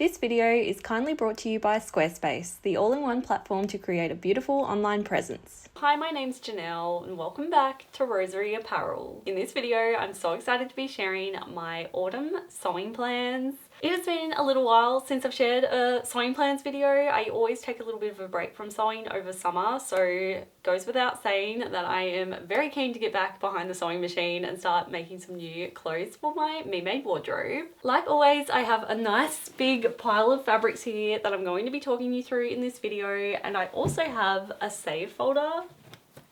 This video is kindly brought to you by Squarespace, the all-in-one platform to create a beautiful online presence. Hi, my name's Janelle and welcome back to Rosery Apparel. In this video, I'm so excited to be sharing my autumn sewing plans. It has been a little while since I've shared a sewing plans video. I always take a little bit of a break from sewing over summer, so it goes without saying that I am very keen to get back behind the sewing machine and start making some new clothes for my me-made wardrobe. Like always, I have a nice big pile of fabrics here that I'm going to be talking you through in this video, and I also have a save folder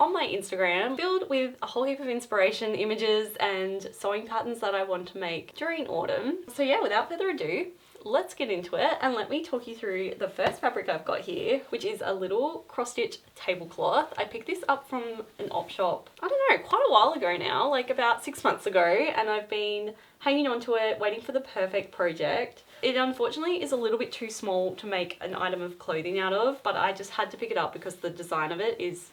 on my Instagram filled with a whole heap of inspiration, images and sewing patterns that I want to make during autumn. So yeah, without further ado, let's get into it and let me talk you through the first fabric I've got here, which is a little cross-stitch tablecloth. I picked this up from an op shop, I don't know, quite a while ago now, like about 6 months ago, and I've been hanging on to it, waiting for the perfect project. It unfortunately is a little bit too small to make an item of clothing out of, but I just had to pick it up because the design of it is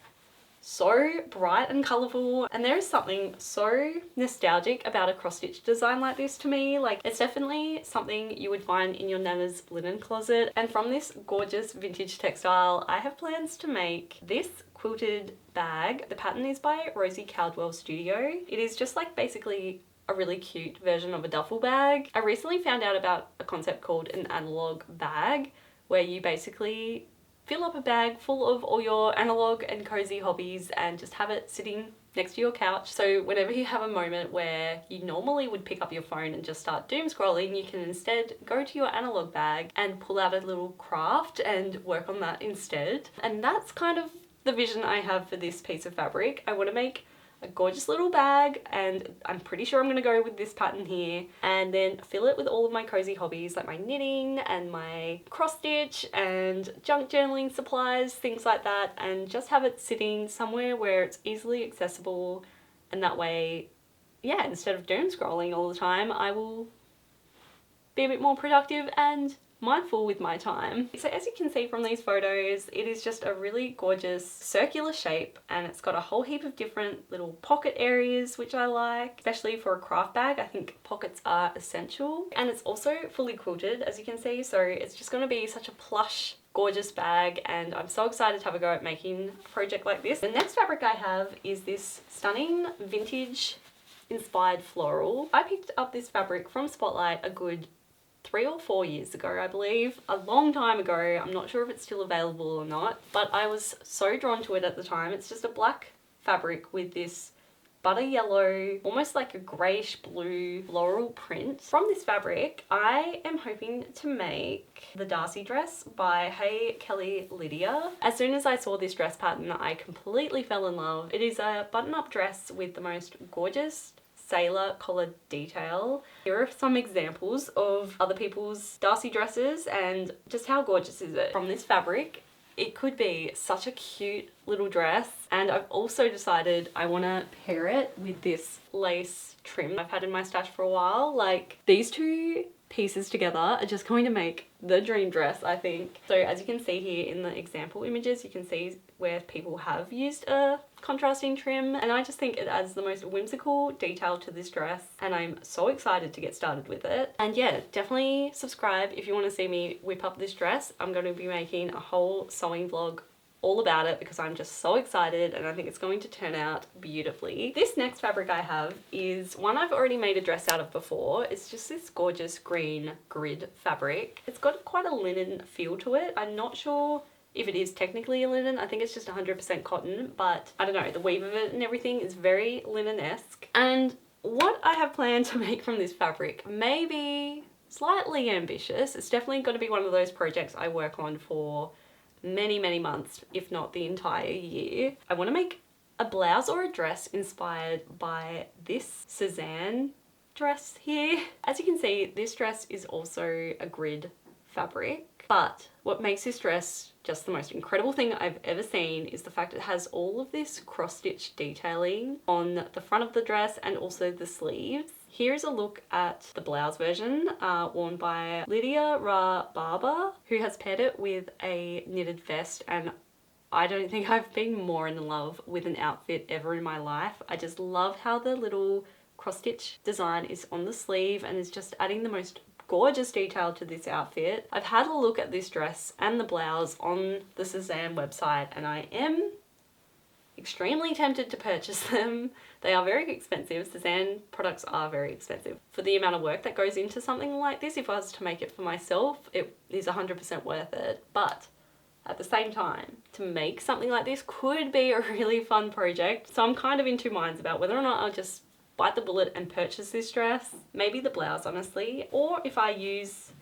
so bright and colourful, and there is something so nostalgic about a cross-stitch design like this to me. Like, it's definitely something you would find in your nana's linen closet. And from this gorgeous vintage textile, I have plans to make this quilted bag. The pattern is by Rosie Caldwell Studio. It is just like basically a really cute version of a duffel bag. I recently found out about a concept called an analog bag, where you basically fill up a bag full of all your analog and cozy hobbies and just have it sitting next to your couch. So whenever you have a moment where you normally would pick up your phone and just start doom scrolling, you can instead go to your analog bag and pull out a little craft and work on that instead. And that's kind of the vision I have for this piece of fabric. I want to make a gorgeous little bag, and I'm pretty sure I'm going to go with this pattern here, and then fill it with all of my cozy hobbies like my knitting and my cross stitch and junk journaling supplies, things like that, and just have it sitting somewhere where it's easily accessible. And that way, yeah, instead of doom scrolling all the time, I will be a bit more productive and mindful with my time. So as you can see from these photos, it is just a really gorgeous circular shape, and it's got a whole heap of different little pocket areas, which I like, especially for a craft bag. I think pockets are essential, and it's also fully quilted, as you can see, so it's just going to be such a plush, gorgeous bag, and I'm so excited to have a go at making a project like this. The next fabric I have is this stunning vintage inspired floral. I picked up this fabric from Spotlight a good 3 or 4 years ago, I believe. A long time ago. I'm not sure if it's still available or not, but I was so drawn to it at the time. It's just a black fabric with this butter yellow, almost like a greyish blue floral print. From this fabric, I am hoping to make the Darcy dress by Hey Kelly Lydia. As soon as I saw this dress pattern, I completely fell in love. It is a button-up dress with the most gorgeous sailor collar detail. Here are some examples of other people's Darcy dresses and just how gorgeous is it. From this fabric, it could be such a cute little dress, and I've also decided I want to pair it with this lace trim I've had in my stash for a while. Like, these two pieces together are just going to make the dream dress, I think. So as you can see here in the example images, you can see where people have used a contrasting trim, and I just think it adds the most whimsical detail to this dress, and I'm so excited to get started with it. And yeah, definitely subscribe if you want to see me whip up this dress. I'm going to be making a whole sewing vlog all about it because I'm just so excited, and I think it's going to turn out beautifully. This next fabric I have is one I've already made a dress out of before. It's just this gorgeous green grid fabric. It's got quite a linen feel to it. I'm not sure if it is technically a linen. I think it's just 100% cotton, but I don't know, the weave of it and everything is very linen-esque. And what I have planned to make from this fabric may be slightly ambitious. It's definitely going to be one of those projects I work on for many months, if not the entire year. I want to make a blouse or a dress inspired by this Suzanne dress here. As you can see, this dress is also a grid fabric, but what makes this dress just the most incredible thing I've ever seen is the fact it has all of this cross-stitch detailing on the front of the dress and also the sleeves. Here is a look at the blouse version worn by Lydia Ra Barber, who has paired it with a knitted vest, and I don't think I've been more in love with an outfit ever in my life. I just love how the little cross-stitch design is on the sleeve and is just adding the most gorgeous detail to this outfit. I've had a look at this dress and the blouse on the Suzanne website and I am extremely tempted to purchase them. They are very expensive. Suzanne products are very expensive. For the amount of work that goes into something like this, if I was to make it for myself, it is 100% worth it. But at the same time, to make something like this could be a really fun project. So I'm kind of in two minds about whether or not I'll just bite the bullet and purchase this dress, maybe the blouse honestly, or if I use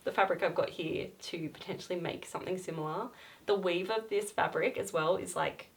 the fabric I've got here to potentially make something similar. The weave of this fabric as well is like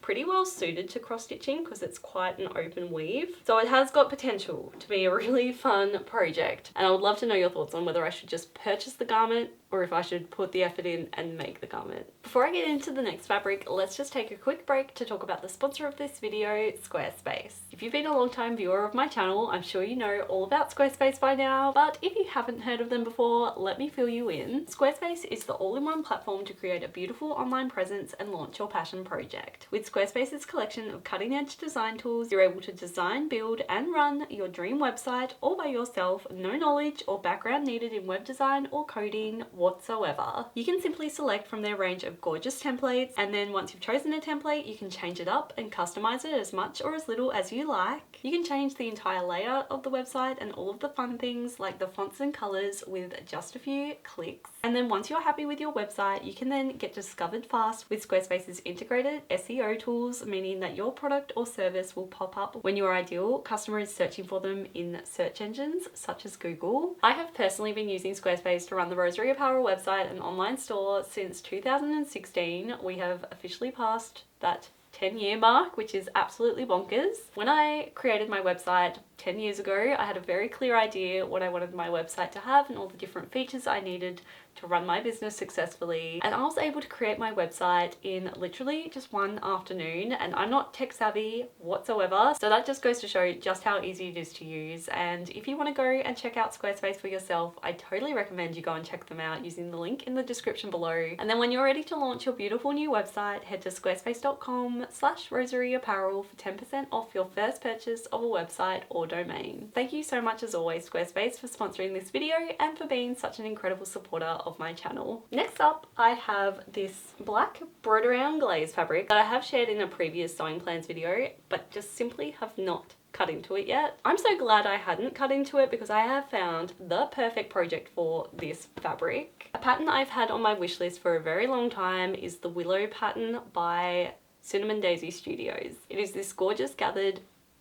pretty well suited to cross stitching because it's quite an open weave. So it has got potential to be a really fun project. And I would love to know your thoughts on whether I should just purchase the garment or if I should put the effort in and make the garment. Before I get into the next fabric, let's just take a quick break to talk about the sponsor of this video, Squarespace. If you've been a long time viewer of my channel, I'm sure you know all about Squarespace by now, but if you haven't heard of them before, let me fill you in. Squarespace is the all-in-one platform to create a beautiful online presence and launch your passion project. With Squarespace's collection of cutting-edge design tools, you're able to design, build, and run your dream website all by yourself, no knowledge or background needed in web design or coding whatsoever. You can simply select from their range of gorgeous templates, and then once you've chosen a template, you can change it up and customize it as much or as little as you like. You can change the entire layout of the website and all of the fun things like the fonts and colors with just a few clicks. And then once you're happy with your website, you can then get discovered fast with Squarespace's integrated SEO tools, meaning that your product or service will pop up when your ideal customer is searching for them in search engines such as Google. I have personally been using Squarespace to run the Rosery Apparel website and online store since 2016. We have officially passed that 10-year mark, which is absolutely bonkers. When I created my website 10 years ago, I had a very clear idea what I wanted my website to have and all the different features I needed to run my business successfully, and I was able to create my website in literally just one afternoon, and I'm not tech savvy whatsoever, so that just goes to show just how easy it is to use. And if you want to go and check out Squarespace for yourself, I totally recommend you go and check them out using the link in the description below. And then when you're ready to launch your beautiful new website, head to squarespace.com/roseryapparel for 10% off your first purchase of a website or domain. Thank you so much as always, Squarespace, for sponsoring this video and for being such an incredible supporter of my channel. Next up, I have this black brodered glaze fabric that I have shared in a previous sewing plans video, but just simply have not cut into it yet. I'm so glad I hadn't cut into it because I have found the perfect project for this fabric. A pattern I've had on my wish list for a very long time is the Willow pattern by Cinnamon Daisy Studios. It is this gorgeous gathered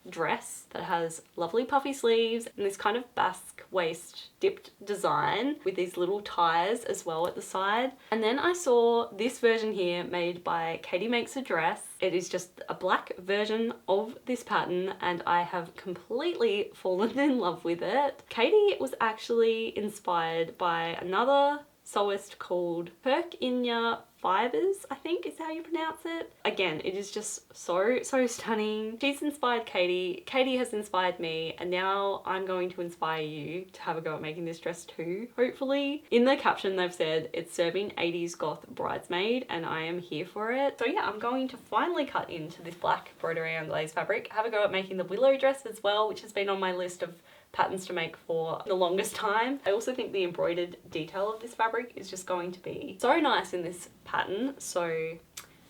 dress that has lovely puffy sleeves and this kind of basque waist dipped design with these little ties as well at the side. And then I saw this version here made by Katie Makes a Dress. It is just a black version of this pattern and I have completely fallen in love with it. Katie was actually inspired by another sewist called Perkinya Fibers, I think is how you pronounce it. Again, it is just so stunning. She's inspired Katie, Katie has inspired me, and now I'm going to inspire you to have a go at making this dress too, hopefully. In the caption they've said it's serving 80s goth bridesmaid, and I am here for it. So yeah, I'm going to finally cut into this black brodered glaze fabric, have a go at making the Willow dress as well, which has been on my list of patterns to make for the longest time. I also think the embroidered detail of this fabric is just going to be so nice in this pattern, so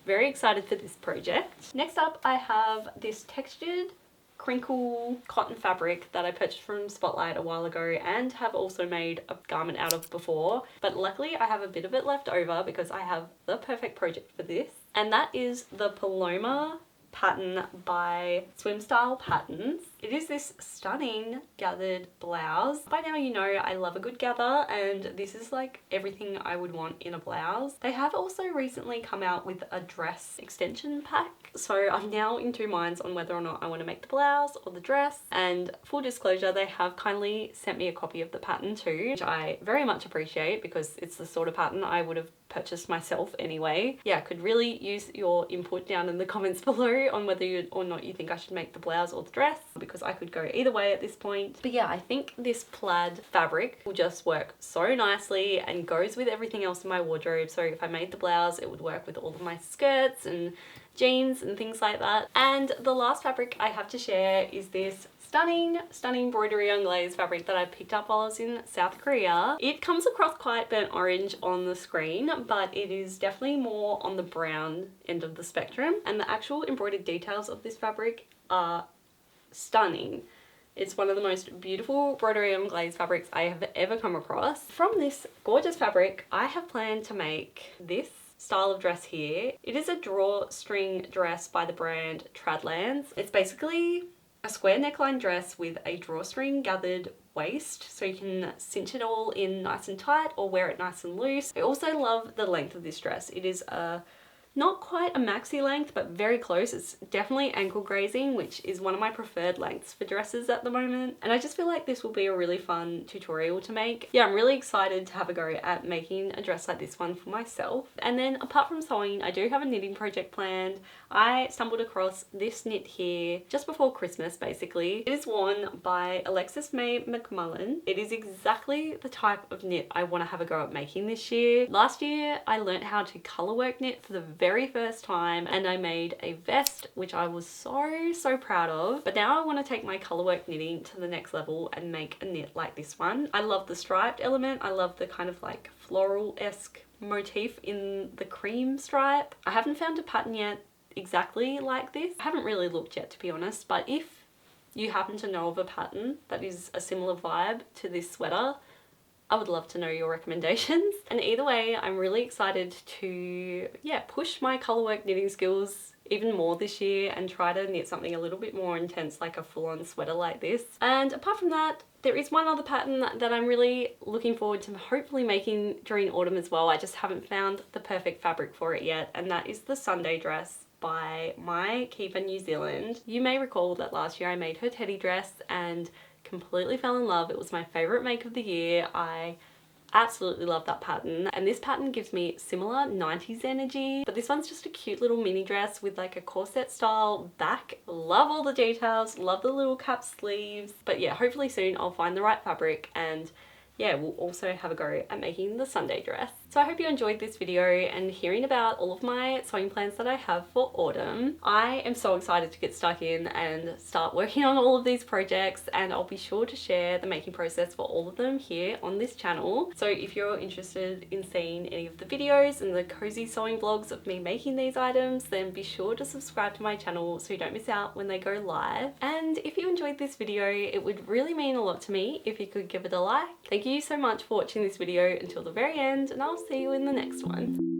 very excited for this project. Next up, I have this textured crinkle cotton fabric that I purchased from Spotlight a while ago and have also made a garment out of before, but luckily I have a bit of it left over because I have the perfect project for this, and that is the Paloma pattern by Swim Style Patterns. It is this stunning gathered blouse. By now you know I love a good gather, and this is like everything I would want in a blouse. They have also recently come out with a dress extension pack, so I'm now in two minds on whether or not I want to make the blouse or the dress. And full disclosure, they have kindly sent me a copy of the pattern too, which I very much appreciate because it's the sort of pattern I would have purchased myself anyway. Yeah, could really use your input down in the comments below on whether or not you think I should make the blouse or the dress, because I could go either way at this point. But yeah, I think this plaid fabric will just work so nicely and goes with everything else in my wardrobe. So if I made the blouse, it would work with all of my skirts and jeans and things like that. And the last fabric I have to share is this stunning embroidery on glaze fabric that I picked up while I was in South Korea. It comes across quite burnt orange on the screen, but it is definitely more on the brown end of the spectrum, and the actual embroidered details of this fabric are stunning. It's one of the most beautiful embroidery on glaze fabrics I have ever come across. From this gorgeous fabric, I have planned to make this style of dress here. It is a drawstring dress by the brand Tradlands. It's basically a square neckline dress with a drawstring gathered waist, so you can cinch it all in nice and tight or wear it nice and loose. I also love the length of this dress. It is not quite a maxi length, but very close. It's definitely ankle grazing, which is one of my preferred lengths for dresses at the moment. And I just feel like this will be a really fun tutorial to make. Yeah, I'm really excited to have a go at making a dress like this one for myself. And then apart from sewing, I do have a knitting project planned. I stumbled across this knit here just before Christmas, basically. It is worn by Alexis May McMullen. It is exactly the type of knit I want to have a go at making this year. Last year, I learned how to colorwork knit for the very first time, and I made a vest which I was so proud of. But now I want to take my colorwork knitting to the next level and make a knit like this one. I love the striped element. I love the kind of like floral-esque motif in the cream stripe. I haven't found a pattern yet exactly like this. I haven't really looked yet, to be honest, but if you happen to know of a pattern that is a similar vibe to this sweater, I would love to know your recommendations. And either way, I'm really excited to, yeah, push my colorwork knitting skills even more this year and try to knit something a little bit more intense, like a full-on sweater like this. And apart from that, there is one other pattern that I'm really looking forward to hopefully making during autumn as well. I just haven't found the perfect fabric for it yet, and that is the Sunday dress by my keeper New Zealand. You may recall that last year I made her teddy dress and completely fell in love. It was my favorite make of the year. I absolutely love that pattern, and this pattern gives me similar 90s energy, but this one's just a cute little mini dress with like a corset style back. Love all the details, love the little cap sleeves. But yeah, hopefully soon I'll find the right fabric, and yeah, we'll also have a go at making the Sunday dress. So I hope you enjoyed this video and hearing about all of my sewing plans that I have for autumn. I am so excited to get stuck in and start working on all of these projects, and I'll be sure to share the making process for all of them here on this channel. So if you're interested in seeing any of the videos and the cozy sewing vlogs of me making these items, then be sure to subscribe to my channel so you don't miss out when they go live. And if you enjoyed this video, it would really mean a lot to me if you could give it a like. Thank you so much for watching this video until the very end, and I'll see you in the next one.